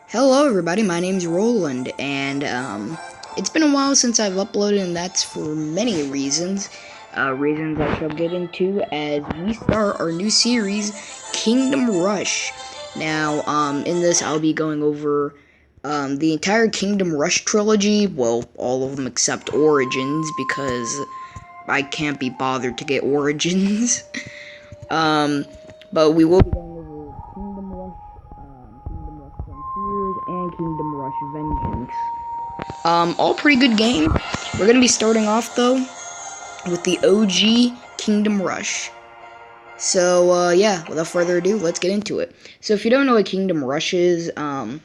Hello, everybody. My name's Roland, and it's been a while since I've uploaded, and that's for many reasons. Reasons I shall get into as we start our new series, Kingdom Rush. Now, in this, I'll be going over the entire Kingdom Rush trilogy. Well, all of them except Origins, because I can't be bothered to get Origins. um, but we will be going over Kingdom Rush Frontiers, and Kingdom Rush Vengeance. All pretty good games. We're gonna be starting off though with the OG Kingdom Rush. So yeah, without further ado, let's get into it. So if you don't know what Kingdom Rush is, it's a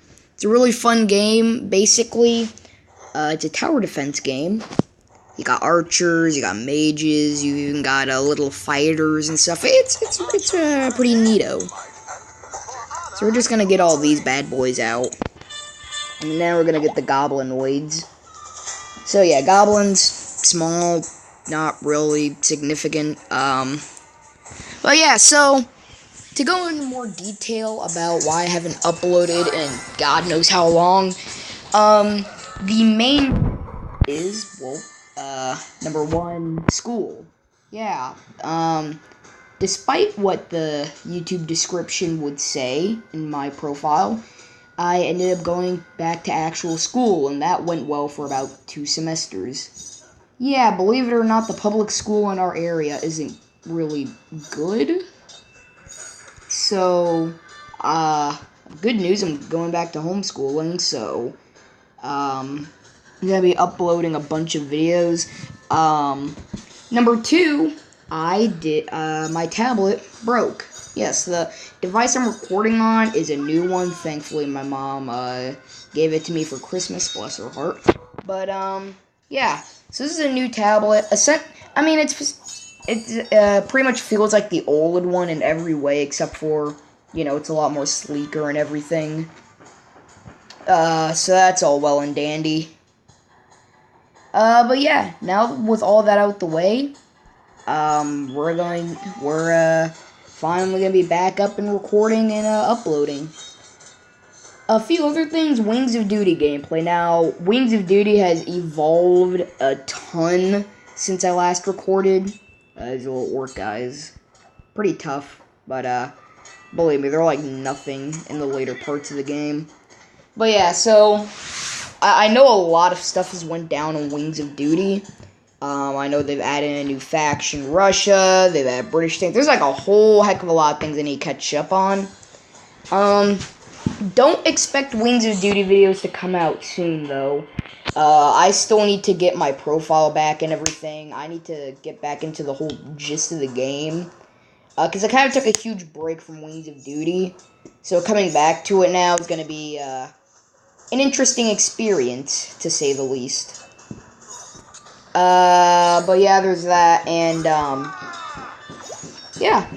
really fun game. Basically, it's a tower defense game. You got archers, you got mages, you even got little fighters and stuff. It's pretty neato. So we're just gonna get all these bad boys out. And then we're gonna get the goblinoids. So yeah, goblins, small, not really significant. But yeah, so to go into more detail about why I haven't uploaded in God knows how long, the main is, number one, school. Yeah, despite what the YouTube description would say in my profile, I ended up going back to actual school, and that went well for about 2 semesters. Yeah, believe it or not, the public school in our area isn't really good. So, good news, I'm going back to homeschooling, so, I'm gonna be uploading a bunch of videos. Number two, my tablet broke. Yes, the device I'm recording on is a new one. Thankfully, my mom, gave it to me for Christmas, bless her heart. But, yeah. So this is a new tablet. It pretty much feels like the OLED one in every way, except for, it's a lot more sleeker and everything. So that's all well and dandy. But yeah, now with all that out the way, we're finally gonna be back up and recording and uploading. A few other things, Wings of Duty gameplay. Now, Wings of Duty has evolved a ton since I last recorded. These little orc guys, pretty tough, but believe me, they're like nothing in the later parts of the game. But yeah, so I know a lot of stuff has went down on Wings of Duty. I know they've added a new faction, Russia. They've added British things. There's like a whole heck of a lot of things I need to catch up on. Don't expect Wings of Duty videos to come out soon, though. I still need to get my profile back and everything. I need to get back into the whole gist of the game. Because I kind of took a huge break from Wings of Duty. So coming back to it now is going to be an interesting experience, to say the least. But yeah, there's that, and, yeah.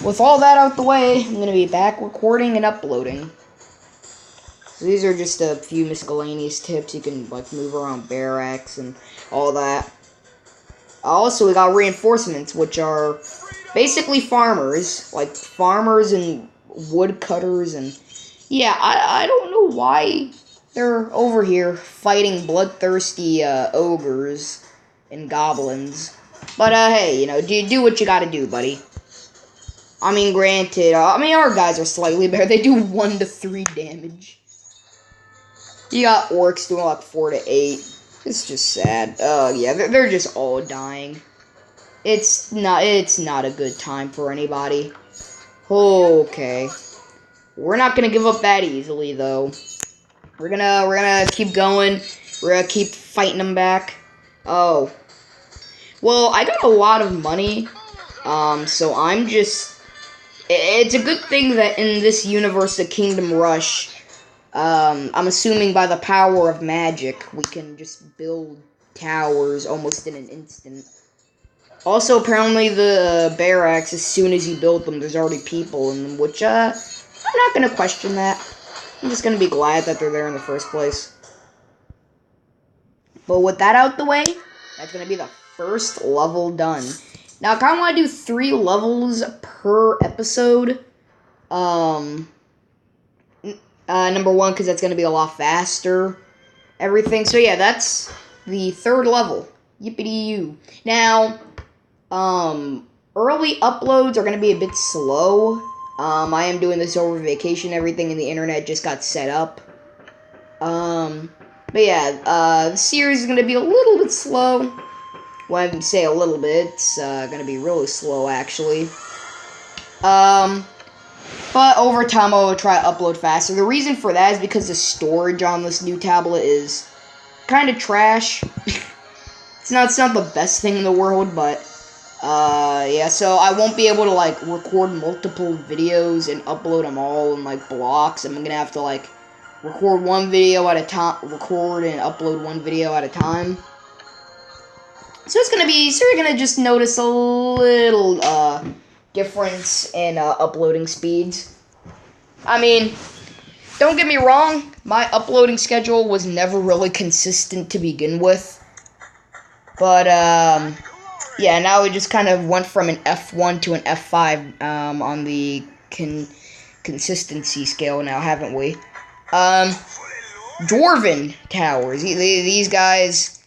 With all that out the way, I'm gonna be back recording and uploading. So these are just a few miscellaneous tips. You can, like, move around barracks and all that. Also, we got reinforcements, which are basically farmers. Like, farmers and woodcutters, and yeah, I don't know why they're over here fighting bloodthirsty ogres and goblins. But hey, do what you gotta do, buddy. I mean, granted, our guys are slightly better. They do 1 to 3 damage. You got orcs doing like 4 to 8. It's just sad. Yeah, they're just all dying. It's not a good time for anybody. Okay. We're not gonna give up that easily, though. We're gonna keep going. We're gonna keep fighting them back. Oh. Well, I got a lot of money. So I'm just... It's a good thing that in this universe of Kingdom Rush, I'm assuming by the power of magic, we can just build towers almost in an instant. Also, apparently the barracks, as soon as you build them, there's already people in them, which, I'm not gonna question that. I'm just gonna be glad that they're there in the first place. But with that out the way, that's gonna be the first level done. Now, I kinda wanna do 3 levels per episode. Number one, because that's going to be a lot faster. Everything. So yeah, that's the third level. Yippity-yoo. Now, early uploads are going to be a bit slow. I am doing this over vacation. Everything in the internet just got set up. But yeah, the series is going to be a little bit slow. When I say a little bit, it's going to be really slow, actually. But over time, I'll try to upload faster. The reason for that is because the storage on this new tablet is kind of trash. It's not the best thing in the world, but yeah, so I won't be able to like record multiple videos and upload them all in like blocks. I'm gonna have to like record one video at a time, record and upload one video at a time. So you're gonna just notice a little difference in uploading speeds. I mean, don't get me wrong, my uploading schedule was never really consistent to begin with. But, yeah, now we just kind of went from an F1 to an F5 on the consistency scale now, haven't we? Dwarven Towers. These guys,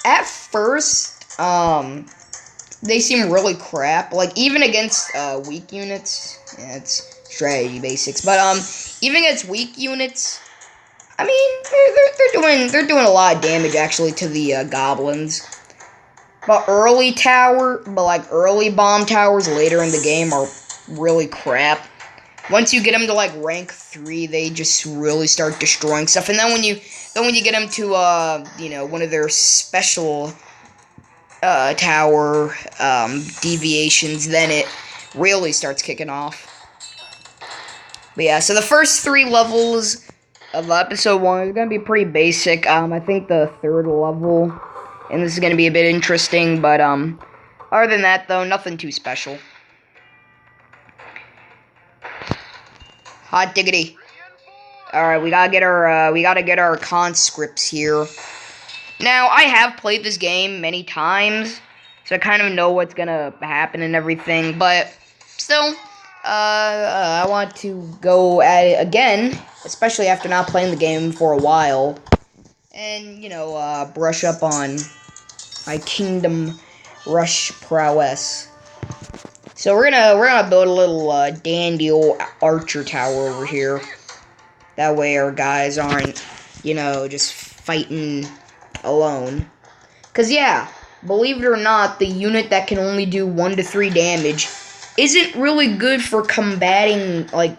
at first, they seem really crap. Like, even against weak units, yeah, it's strategy basics. But even against weak units, I mean, they're doing a lot of damage actually to the goblins. But early bomb towers later in the game are really crap. Once you get them to like rank 3, they just really start destroying stuff. And then when you get them to you know, one of their special tower deviations, then it really starts kicking off. But yeah, so the first 3 levels of episode 1 is gonna be pretty basic. I think the 3rd level, and this is gonna be a bit interesting, but other than that though, nothing too special. Hot diggity. Alright, we gotta get our conscripts here. Now, I have played this game many times, so I kind of know what's gonna happen and everything, but still, I want to go at it again, especially after not playing the game for a while, and, you know, brush up on my Kingdom Rush prowess. So we're gonna build a little dandy old archer tower over here. That way our guys aren't, you know, just fighting alone. Cause yeah, believe it or not, the unit that can only do 1 to 3 damage isn't really good for combating, like,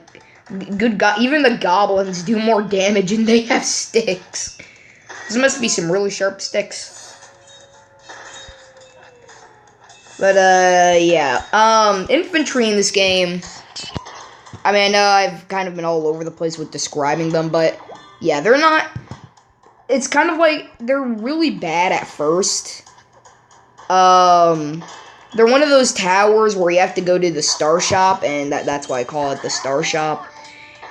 even the goblins do more damage and they have sticks. This must be some really sharp sticks. But, yeah. Infantry in this game, I mean, I know I've kind of been all over the place with describing them, but, yeah, they're not, it's kind of like, they're really bad at first. They're one of those towers where you have to go to the star shop, and that's why I call it the star shop.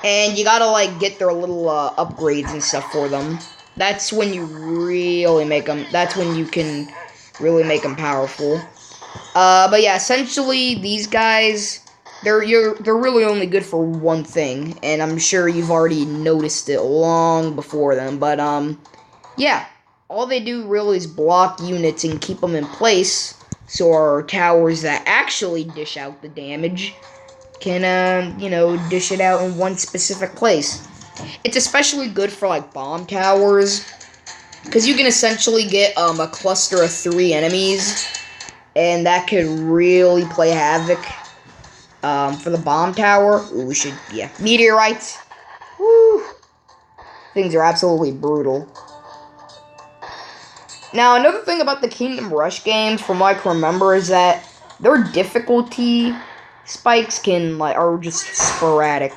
And you gotta, like, get their little, upgrades and stuff for them. That's when you really make them, that's when you can really make them powerful. But yeah, essentially, these guys, they're really only good for one thing, and I'm sure you've already noticed it long before them, but, yeah, all they do really is block units and keep them in place, so our towers that actually dish out the damage can, you know, dish it out in one specific place. It's especially good for, like, bomb towers, because you can essentially get, a cluster of 3 enemies, and that could really play havoc. For the bomb tower, ooh, meteorites. Woo! Things are absolutely brutal. Now, another thing about the Kingdom Rush games, from what I can remember, is that their difficulty spikes are just sporadic.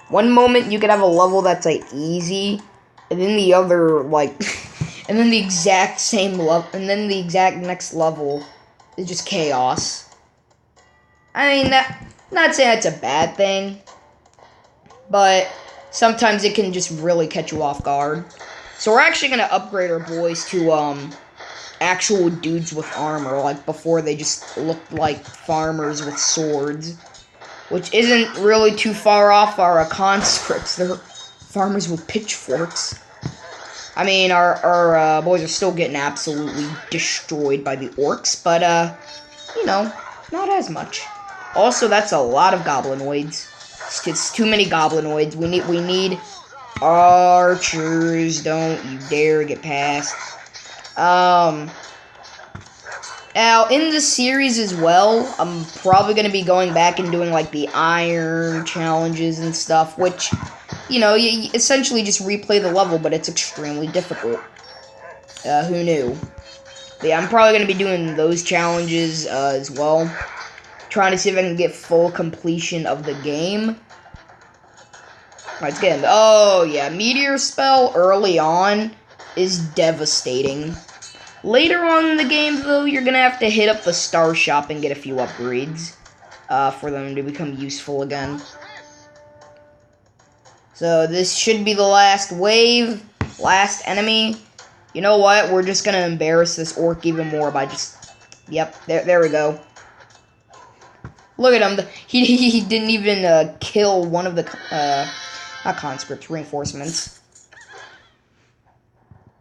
One moment you could have a level that's, like, easy, and then the other, like, and then the exact same level, and then the exact next level is just chaos. I mean, not saying that's a bad thing, but sometimes it can just really catch you off guard. So we're actually going to upgrade our boys to, actual dudes with armor, like before they just looked like farmers with swords, which isn't really too far off our conscripts. farmers with pitchforks. I mean, our boys are still getting absolutely destroyed by the orcs, but, you know, not as much. Also, that's a lot of goblinoids. It's too many goblinoids. We need archers. Don't you dare get past. Now, in this series as well, I'm probably going to be going back and doing, like, the iron challenges and stuff, which, you know, you essentially just replay the level, but it's extremely difficult. Who knew? But yeah, I'm probably going to be doing those challenges, as well. Trying to see if I can get full completion of the game. Alright, let's get in. Oh, yeah, Meteor Spell early on is devastating. Later on in the game, though, you're gonna have to hit up the Star Shop and get a few upgrades for them to become useful again. So this should be the last wave, last enemy. You know what? We're just gonna embarrass this orc even more by just... Yep, there we go. Look at him. He didn't even kill one of the not conscripts, reinforcements.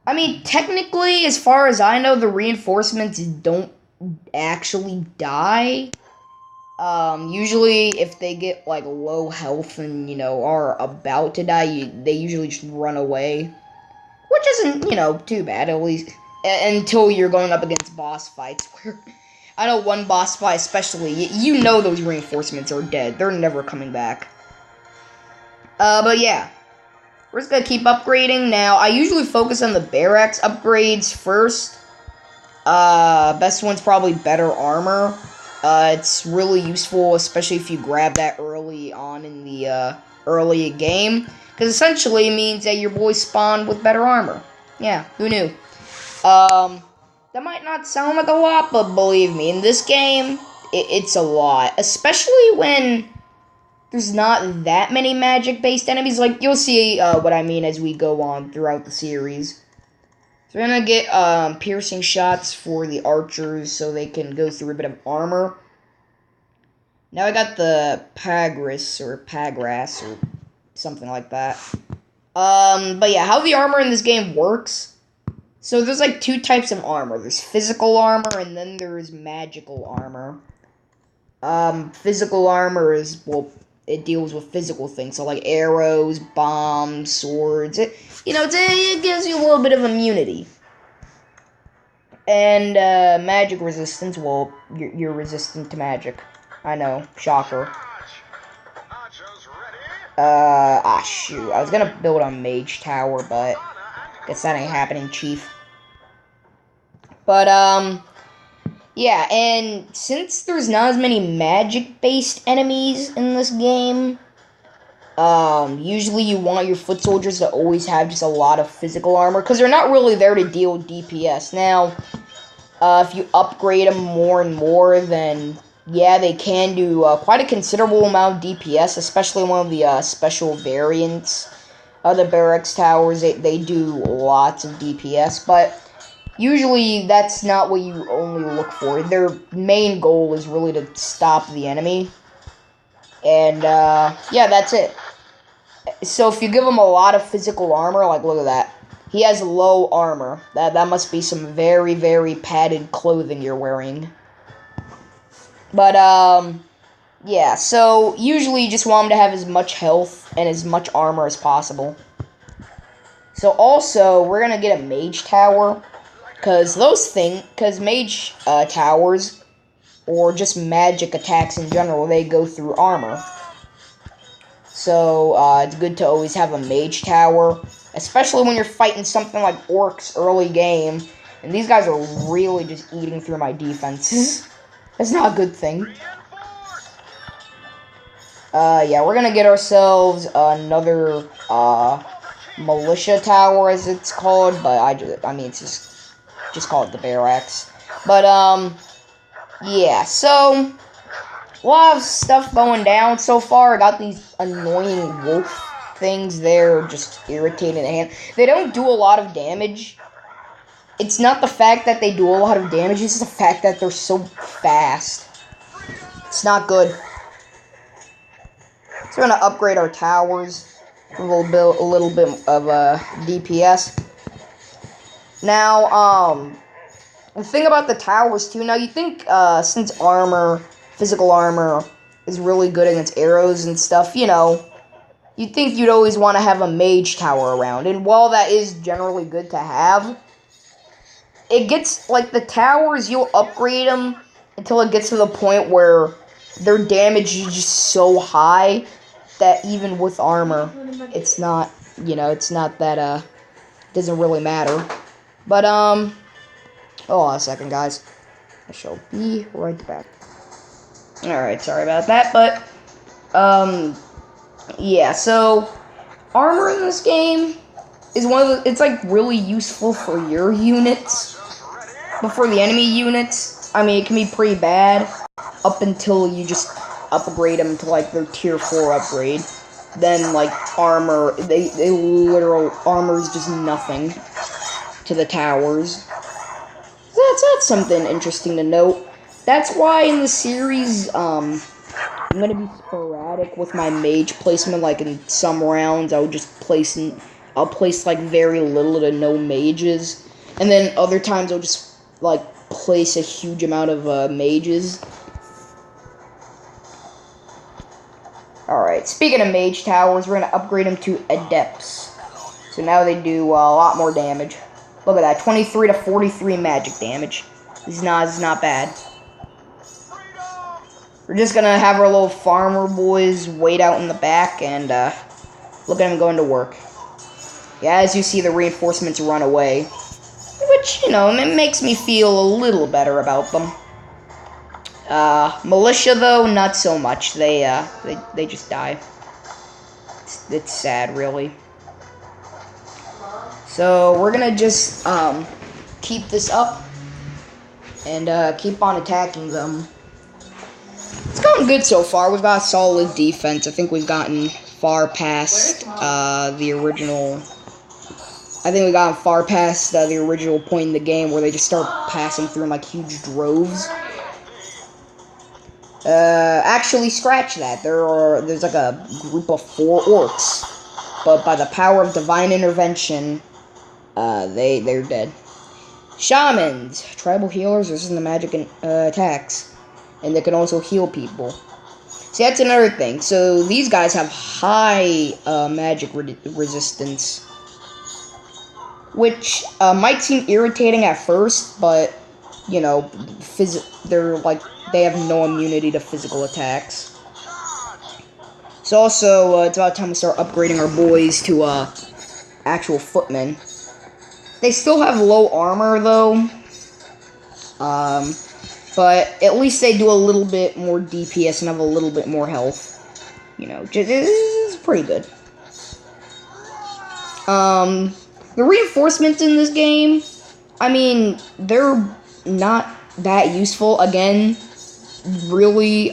I mean, technically, as far as I know, the reinforcements don't actually die. Usually, if they get, like, low health and, you know, are about to die, they usually just run away. Which isn't, you know, too bad, at least. Until you're going up against boss fights, where... I know one boss fight especially, you know those reinforcements are dead. They're never coming back. But yeah. We're just gonna keep upgrading. Now, I usually focus on the barracks upgrades first. Best one's probably better armor. It's really useful, especially if you grab that early on in the, early game. Because essentially it means that your boys spawn with better armor. Yeah, who knew? That might not sound like a lot, but believe me, in this game, it's a lot. Especially when... there's not that many magic-based enemies. Like, you'll see what I mean as we go on throughout the series. So we're gonna get piercing shots for the archers so they can go through a bit of armor. Now I got the Pagras, or something like that. But yeah, how the armor in this game works... So there's, like, two types of armor. There's physical armor, and then there's magical armor. Physical armor is, well... it deals with physical things, so like arrows, bombs, swords. It gives you a little bit of immunity. And magic resistance, well, you're resistant to magic. I know, shocker. Shoot. I was gonna build a mage tower, but guess that ain't happening, chief. But, yeah, and since there's not as many magic-based enemies in this game, usually you want your foot soldiers to always have just a lot of physical armor, because they're not really there to deal DPS. Now, if you upgrade them more and more, then, yeah, they can do quite a considerable amount of DPS, especially one of the special variants of the barracks towers. They do lots of DPS, but... usually, that's not what you only look for. Their main goal is really to stop the enemy. And, yeah, that's it. So, if you give him a lot of physical armor, like, look at that. He has low armor. That must be some very, very padded clothing you're wearing. But, yeah, so, usually you just want him to have as much health and as much armor as possible. So, also, we're gonna get a mage tower. Because mage towers, or just magic attacks in general, they go through armor. So, it's good to always have a mage tower, especially when you're fighting something like orcs early game, and these guys are really just eating through my defenses. That's not a good thing. Yeah, we're gonna get ourselves another, militia tower, as it's called, but I mean, it's just call it the barracks. But, yeah, so, a lot of stuff going down so far. I got these annoying wolf things there, just irritating the hand. They don't do a lot of damage. It's not the fact that they do a lot of damage, it's the fact that they're so fast. It's not good. So we're gonna upgrade our towers. a little bit of DPS. Now, the thing about the towers too. Now you think since physical armor, is really good against arrows and stuff, you know, you'd think you'd always want to have a mage tower around. And while that is generally good to have, it gets, like, the towers, you'll upgrade them until it gets to the point where their damage is just so high that even with armor, it's not, you know, it's not that, doesn't really matter. But, hold on a second, guys. I shall be right back. Alright, sorry about that, but, yeah, so, armor in this game is it's, like, really useful for your units, but for the enemy units, I mean, it can be pretty bad up until you just upgrade them to, like, their tier 4 upgrade. Then, like, armor, armor is just nothing to the towers. That's something interesting to note. That's why in the series, I'm gonna be sporadic with my mage placement. Like in some rounds, I'll place like very little to no mages, and then other times I'll just like place a huge amount of mages. All right. Speaking of mage towers, we're gonna upgrade them to adepts. So now they do a lot more damage. Look at that, 23 to 43 magic damage. This is not bad. We're just gonna have our little farmer boys wait out in the back and look at them going to work. Yeah, as you see, the reinforcements run away, which, you know, it makes me feel a little better about them. Militia, though, not so much. They just die. It's sad, really. So we're gonna just keep this up and keep on attacking them. It's going good so far. We've got a solid defense. I think we've gotten far past the original. I think we've gotten far past the original point in the game where they just start passing through in like huge droves. Actually, scratch that. There's like a group of 4 orcs, but by the power of divine intervention, they're dead. Shamans, tribal healers, resist the magic attacks, and they can also heal people. See, that's another thing. So these guys have high magic resistance, which might seem irritating at first, but you know, they have no immunity to physical attacks. So also, it's about time we start upgrading our boys to actual footmen. They still have low armor, though. But at least they do a little bit more DPS and have a little bit more health. You know, it's pretty good. The reinforcements in this game, I mean, they're not that useful. Again, really,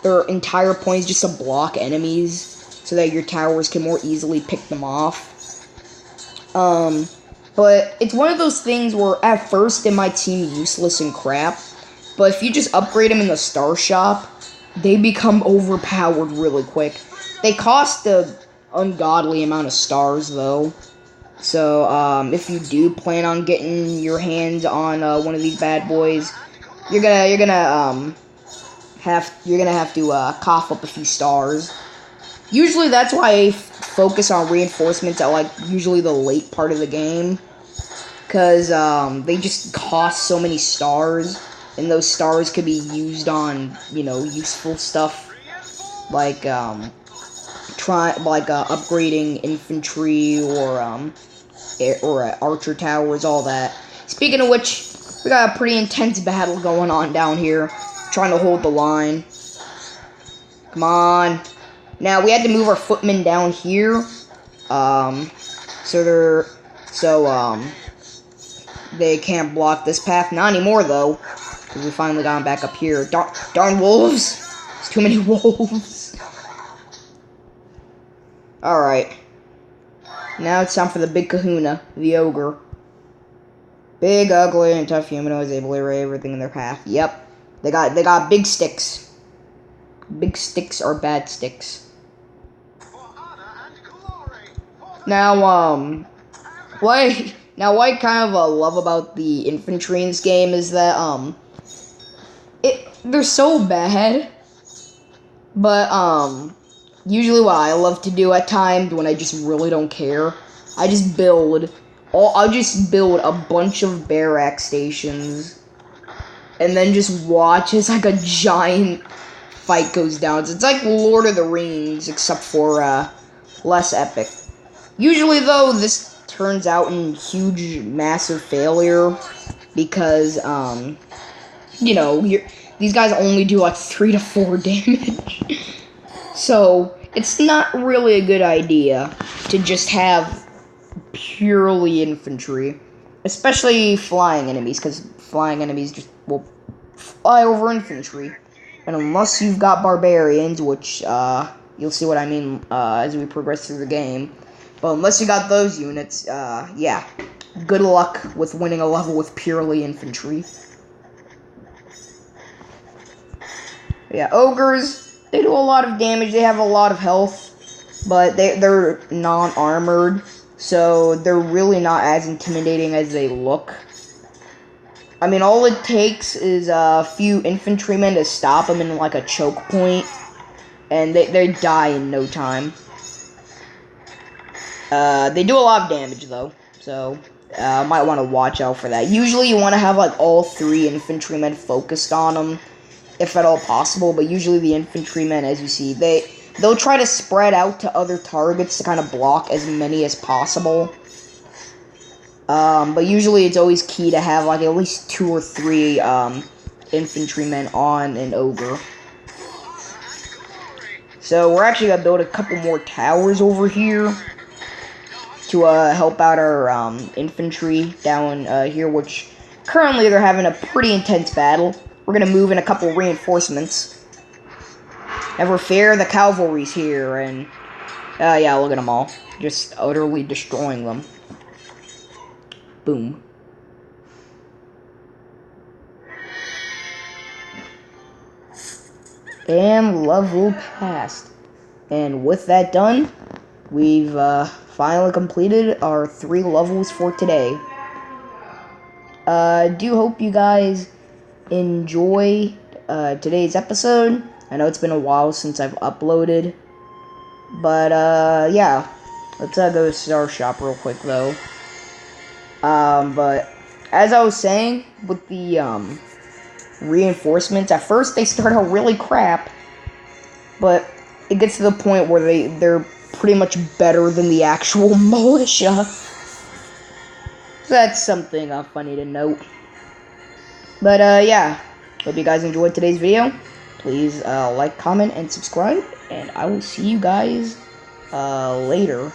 their entire point is just to block enemies so that your towers can more easily pick them off. But it's one of those things where at first it might seem useless and crap, but if you just upgrade them in the star shop, they become overpowered really quick. They cost an ungodly amount of stars, though. So, if you do plan on getting your hands on one of these bad boys, you're gonna have to cough up a few stars. Usually, that's why I focus on reinforcements at like usually the late part of the game, because they just cost so many stars, and those stars could be used on, you know, useful stuff like upgrading infantry or archer towers, all that. Speaking of which, we got a pretty intense battle going on down here, trying to hold the line. Come on. Now, we had to move our footmen down here, so they can't block this path. Not anymore, though, because we finally got them back up here. Darn wolves! There's too many wolves. Alright. Now it's time for the big kahuna, the ogre. Big, ugly, and tough humanoids able to erase everything in their path. Yep. They got big sticks. Big sticks are bad sticks. Now, what I kind of love about the infantry in this game is that, they're so bad, but, usually what I love to do at times when I just really don't care, I'll just build a bunch of barrack stations, and then just watch as, like, a giant fight goes down. It's like Lord of the Rings, except for, less epic. Usually, though, this turns out in huge, massive failure, because, these guys only do, like, 3 to 4 damage. So, it's not really a good idea to just have purely infantry, especially flying enemies, because flying enemies just will fly over infantry. And unless you've got barbarians, which, you'll see what I mean, as we progress through the game. But unless you got those units, yeah. Good luck with winning a level with purely infantry. Yeah, ogres, they do a lot of damage, they have a lot of health, but they're non-armored, so they're really not as intimidating as they look. I mean, all it takes is a few infantrymen to stop them in, like, a choke point, and they die in no time. They do a lot of damage, though, so might want to watch out for that. Usually you want to have, like, all 3 infantrymen focused on them, if at all possible, but usually the infantrymen, as you see, they'll try to spread out to other targets to kind of block as many as possible. But usually it's always key to have, like, at least 2 or 3, infantrymen on an ogre. So we're actually gonna build a couple more towers over here to, help out our, infantry down, here, which currently they're having a pretty intense battle. We're gonna move in a couple reinforcements. Never fear, the cavalry's here, and, yeah, look at them all. Just utterly destroying them. Boom. And level passed. And with that done, we've, finally completed our 3 levels for today. I do hope you guys enjoy today's episode. I know it's been a while since I've uploaded, but yeah, let's go to Star Shop real quick though. But as I was saying with the reinforcements, at first they start out really crap, but it gets to the point where they're pretty much better than the actual militia. That's something funny to note. But, yeah. Hope you guys enjoyed today's video. Please, like, comment, and subscribe. And I will see you guys, later.